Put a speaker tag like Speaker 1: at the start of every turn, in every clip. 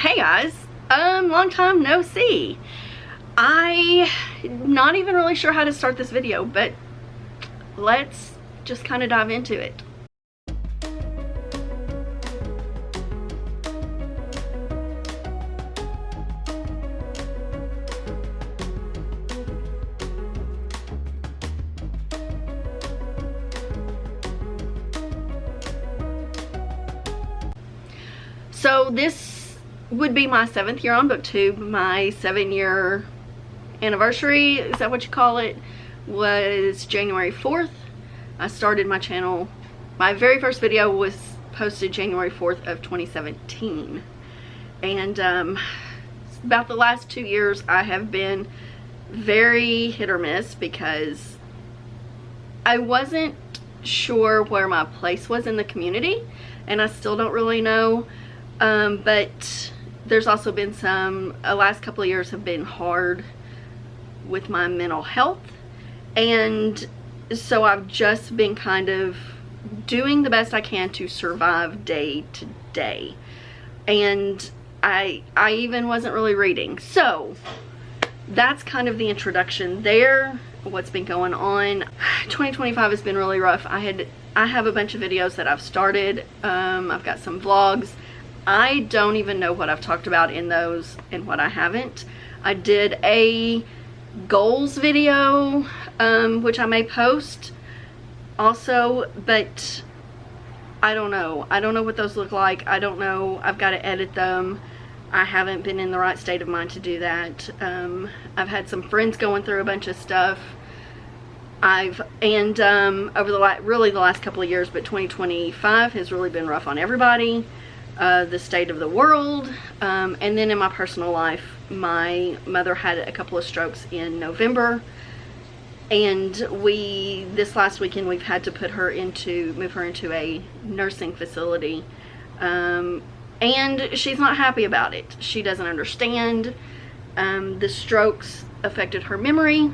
Speaker 1: Hey guys, long time no see. I'm not even really sure how to start this video, but let's just kind of dive into it. So this would be my 7th year on BookTube. My 7-year anniversary, is that what you call it, was January 4th. I started my channel. My very first video was posted January 4th of 2017. And about the last 2 years I have been very hit or miss because I wasn't sure where my place was in the community, and I still don't really know. But there's also been some, last couple of years have been hard with my mental health, and so I've just been kind of doing the best I can to survive day to day, and I even wasn't really reading. So that's kind of the introduction there, what's been going on. 2025 has been really rough. I have a bunch of videos that I've started. I've got some vlogs. I don't even know what I've talked about in those and what I haven't. I did a goals video, which I may post also, but I don't know. I don't know what those look like. I don't know. I've got to edit them. I haven't been in the right state of mind to do that. I've had some friends going through a bunch of stuff. Over the last couple of years, but 2025 has really been rough on everybody. The state of the world, and then in my personal life, my mother had a couple of strokes in November, and this last weekend we've had to move her into a nursing facility, and she's not happy about it. She doesn't understand. The strokes affected her memory,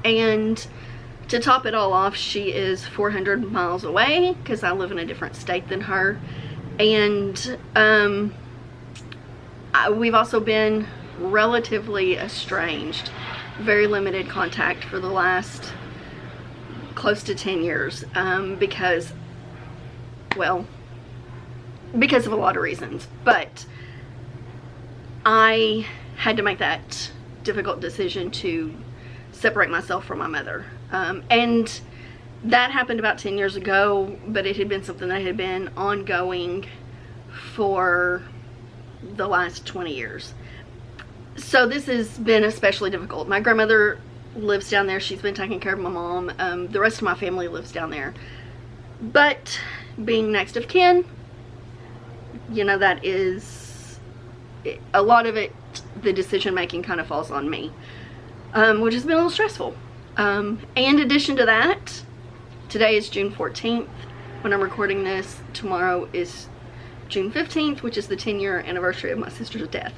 Speaker 1: and to top it all off, she is 400 miles away because I live in a different state than her. And we've also been relatively estranged, very limited contact for the last close to 10 years because of a lot of reasons. But I had to make that difficult decision to separate myself from my mother. And that happened about 10 years ago, but it had been something that had been ongoing for the last 20 years. So this has been especially difficult. My grandmother lives down there. She's been taking care of my mom. The rest of my family lives down there. But being next of kin, you know, that is, a lot of it, the decision making kind of falls on me, which has been a little stressful. And in addition to that, today is June 14th when I'm recording this. Tomorrow is June 15th, which is the 10-year anniversary of my sister's death.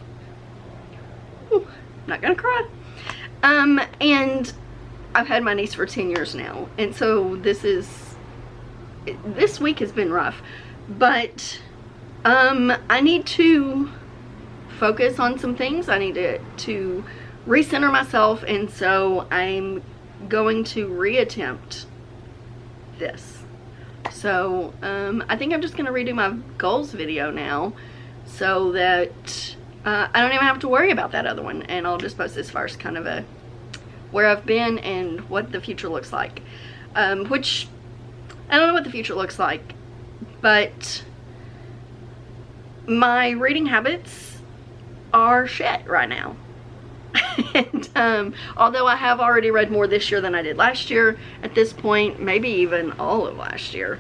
Speaker 1: Ooh, not gonna cry. And I've had my niece for 10 years now, and so this week has been rough, but I need to focus on some things. I need to recenter myself, and so I'm going to reattempt this. So I think I'm just going to redo my goals video now so that I don't even have to worry about that other one, and I'll just post this first, kind of where I've been and what the future looks like, which I don't know what the future looks like, but my reading habits are shit right now. And although I have already read more this year than I did last year at this point, maybe even all of last year,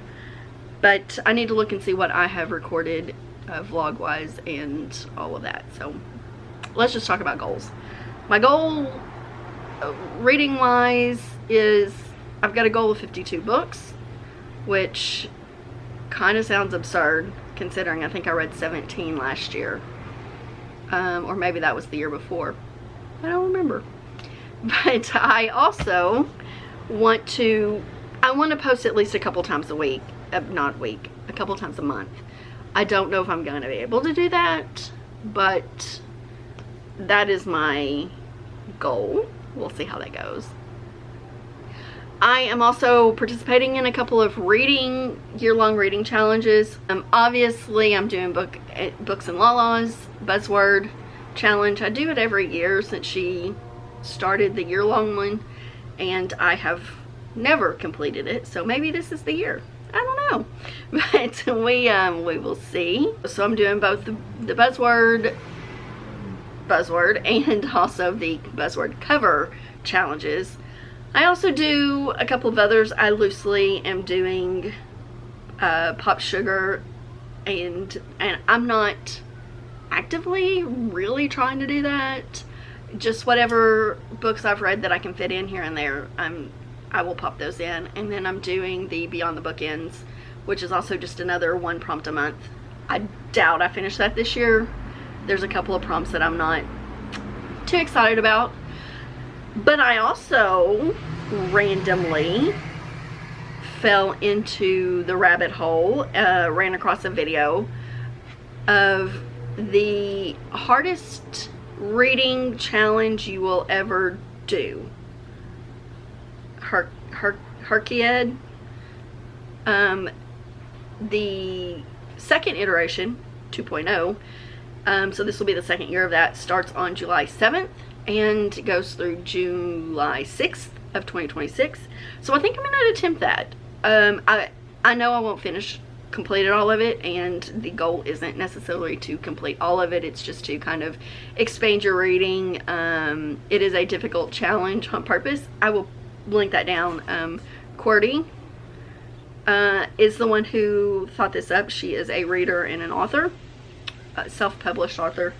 Speaker 1: but I need to look and see what I have recorded vlog wise and all of that. So let's just talk about goals. My goal reading wise is I've got a goal of 52 books, which kind of sounds absurd considering I think I read 17 last year, or maybe that was the year before. I don't remember. But I also want to post at least a couple times a week, a couple times a month, I don't know if I'm going to be able to do that, but that is my goal. We'll see how that goes. I am also participating in a couple of year-long reading challenges. Obviously, I'm doing Books and Lala's Buzzword Challenge. I do it every year since she started the year-long one, and I have never completed it, so maybe this is the year. I don't know, but we will see. So I'm doing both the Buzzword and also the Buzzword cover challenges. I also do a couple of others. I loosely am doing Pop Sugar, and I'm not actively really trying to do that. Just whatever books I've read that I can fit in here and there, I will pop those in. And then I'm doing the Beyond the Bookends, which is also just another one prompt a month. I doubt I finish that this year. There's a couple of prompts that I'm not too excited about. But I also randomly fell into the rabbit hole, ran across a video of the hardest reading challenge you will ever do. Herkied. The second iteration, 2.0, so this will be the second year of that, starts on July 7th and goes through July 6th of 2026. So I think I'm going to attempt that. I know I won't complete all of it, and the goal isn't necessarily to complete all of it. It's just to kind of expand your reading. It is a difficult challenge on purpose. I will link that down. QWERTY is the one who thought this up. She is a reader and an author, a self-published author.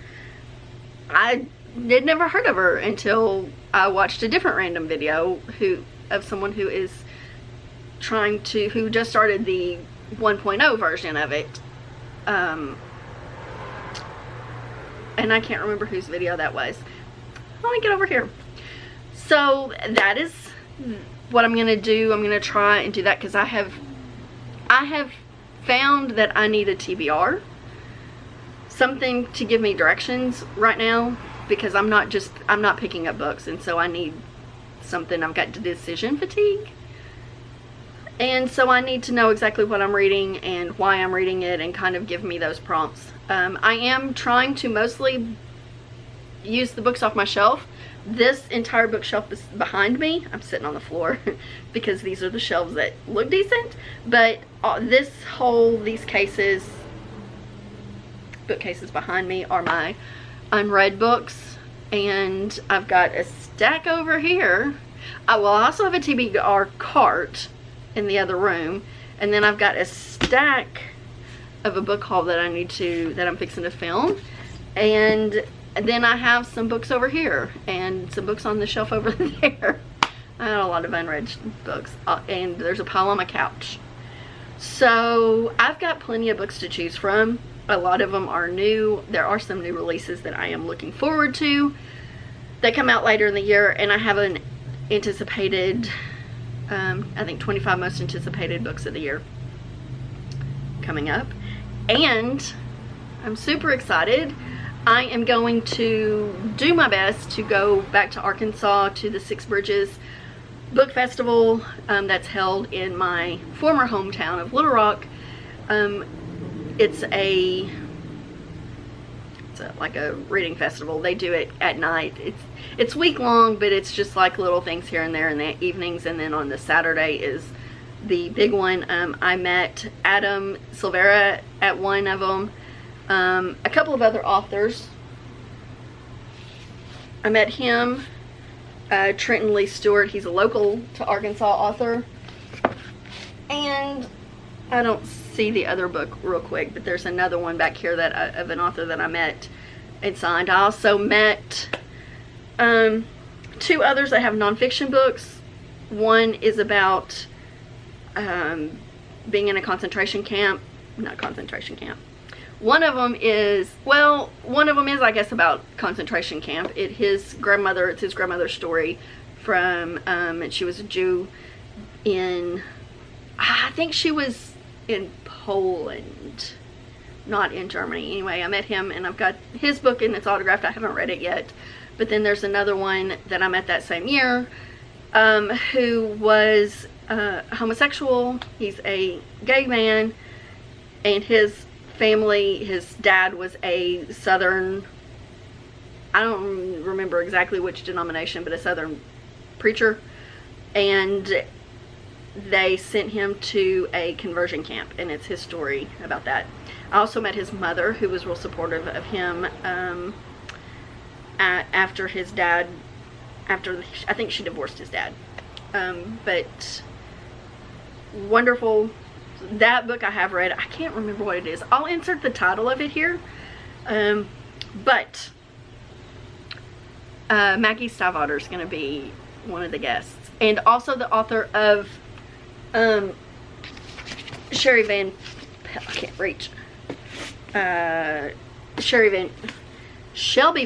Speaker 1: I had never heard of her until I watched a different random video of someone who is who just started the 1.0 version of it. And I can't remember whose video that was. Let me get over here. So that is what I'm gonna do. I'm gonna try and do that because I have found that I need a TBR, something to give me directions right now, because I'm not picking up books, and so I need something. I've got decision fatigue, and so I need to know exactly what I'm reading and why I'm reading it, and kind of give me those prompts. I am trying to mostly use the books off my shelf. This entire bookshelf is behind me. I'm sitting on the floor because these are the shelves that look decent, but these bookcases behind me are my unread books, and I've got a stack over here. I will also have a TBR cart in the other room, and then I've got a stack of a book haul that I'm fixing to film, and then I have some books over here and some books on the shelf over there. I had a lot of unread books, and there's a pile on my couch. So I've got plenty of books to choose from. A lot of them are new. There are some new releases that I am looking forward to. They come out later in the year, and I have an anticipated, I think 25 most anticipated books of the year coming up. And I'm super excited. I am going to do my best to go back to Arkansas to the Six Bridges Book Festival that's held in my former hometown of Little Rock. It's like a reading festival. They do it at night. It's week long, but it's just like little things here and there in the evenings, and then on the Saturday is the big one. I met Adam Silvera at one of them. A couple of other authors. I met him, Trenton Lee Stewart. He's a local to Arkansas author. And I don't see the other book real quick, but there's another one back here of an author that I met and signed. I also met two others that have nonfiction books. One is about being in a concentration camp. Not concentration camp. One of them is, I guess, about concentration camp. It's his grandmother's story from, and she was a Jew I think she was in Poland not in Germany. Anyway, I met him and I've got his book and it's autographed. I haven't read it yet. But then there's another one that I met that same year, who was homosexual. He's a gay man, and his family, his dad was a Southern, I don't remember exactly which denomination, but a Southern preacher, and they sent him to a conversion camp, and it's his story about that. I also met his mother, who was real supportive of him after his dad, I think she divorced his dad. But wonderful. That book I have read. I can't remember what it is. I'll insert the title of it here. But Maggie Stiefvater is going to be one of the guests, and also the author of Shelby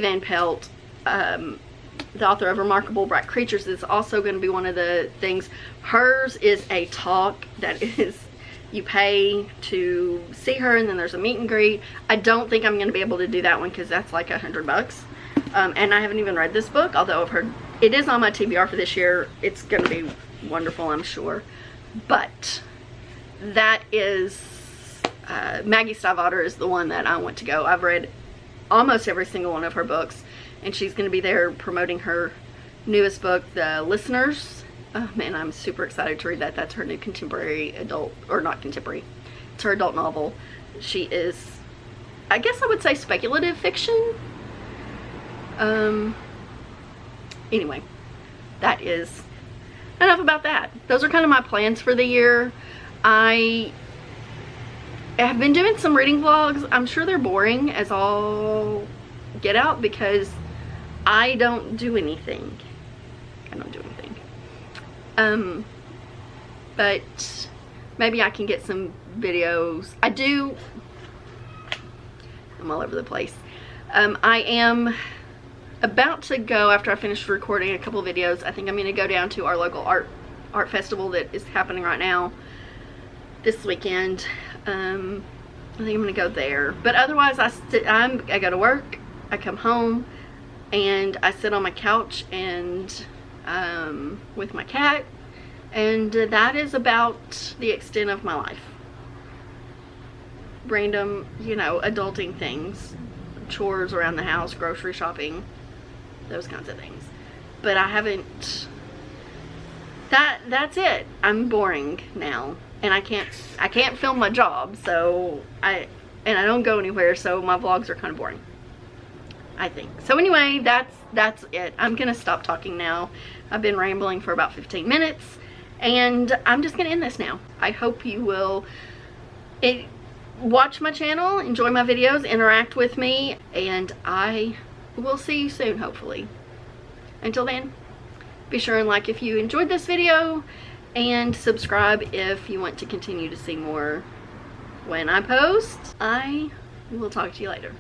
Speaker 1: Van Pelt, the author of Remarkable Bright Creatures, is also going to be one of the things. Hers is a talk that is, you pay to see her, and then there's a meet and greet. I don't think I'm going to be able to do that one because that's like $100. And I haven't even read this book, although I've heard it is on my TBR for this year. It's going to be wonderful, I'm sure. But that is Maggie Stiefvater is the one that I want to go. I've read almost every single one of her books, and she's going to be there promoting her newest book, The Listeners. Oh man, I'm super excited to read that. That's her new contemporary adult, or not contemporary, it's her adult novel. She is, I guess I would say, speculative fiction. Anyway, that is enough about that. Those are kind of my plans for the year. I have been doing some reading vlogs. I'm sure they're boring as all get out because I don't do anything. But maybe I can get some videos. I'm all over the place. I am about to go, after I finish recording a couple videos, I think I'm going to go down to our local art festival that is happening right now this weekend. I think I'm going to go there. But otherwise, I go to work, I come home, and I sit on my couch and with my cat, and that is about the extent of my life. Random, adulting things, chores around the house, grocery shopping, those kinds of things. But I haven't, that's it. I'm boring now, and I can't film my job, so I don't go anywhere, so my vlogs are kind of boring, I think. So anyway, that's it. I'm gonna stop talking now. I've been rambling for about 15 minutes, and I'm just gonna end this now. I hope you will watch my channel, enjoy my videos, interact with me, and I will see you soon, hopefully. Until then, be sure and like if you enjoyed this video, and subscribe if you want to continue to see more when I post. I will talk to you later.